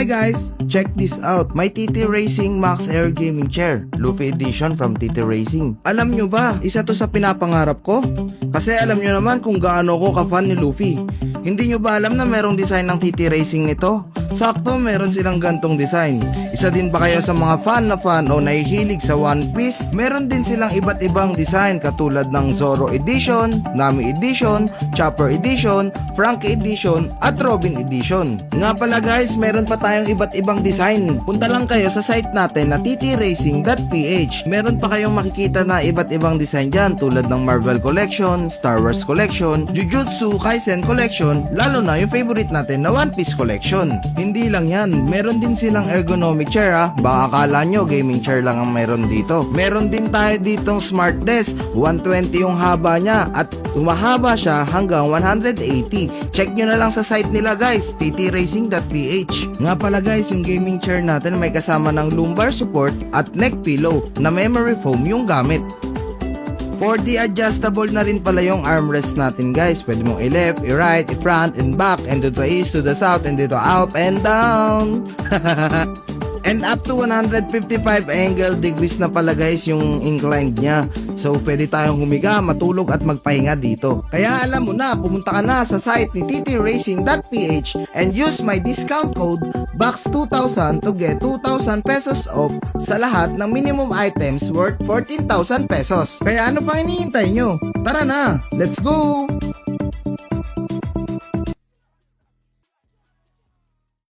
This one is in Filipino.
Hi guys! Check this out. May TT Racing Max Air Gaming Chair, Luffy Edition from TT Racing. Alam nyo ba, isa to sa pinapangarap ko? Kasi alam nyo naman kung gaano ko ka-fan ni Luffy. Hindi nyo ba alam na merong design ng TT Racing nito? Sakto, meron silang gantong design. Isa din ba kayo sa mga fan o nahihilig sa One Piece? Meron din silang iba't ibang design katulad ng Zoro Edition, Nami Edition, Chopper Edition, Frankie Edition, at Robin Edition. Nga pala guys, meron pa tayong iba't ibang design. Punta lang kayo sa site natin na ttracing.ph. Meron pa kayong makikita na iba't ibang design dyan tulad ng Marvel Collection, Star Wars Collection, Jujutsu Kaisen Collection, lalo na yung favorite natin na One Piece Collection. Hindi lang yan, meron din silang ergonomic chair ha. Baka akala nyo gaming chair lang ang meron dito. Meron din tayo ditong smart desk, 120 yung haba niya at humahaba siya hanggang 180. Check nyo na lang sa site nila guys, ttracing.ph. Nga pala guys, yung gaming chair natin may kasama ng lumbar support at neck pillow na memory foam yung gamit. 4D adjustable na rin pala yung armrest natin guys. Pwede mong i-left, i-right, i-front, and back, and to the east, to the south, and dito up and down. And up to 155 angle degrees na pala guys yung inclined niya. So pwede tayong humiga, matulog at magpahinga dito. Kaya alam mo na, pumunta ka na sa site ni ttracing.ph and use my discount code BOX2000 to get 2,000 pesos off sa lahat ng minimum items worth 14,000 pesos. Kaya ano pang hinihintay nyo? Tara na, let's go!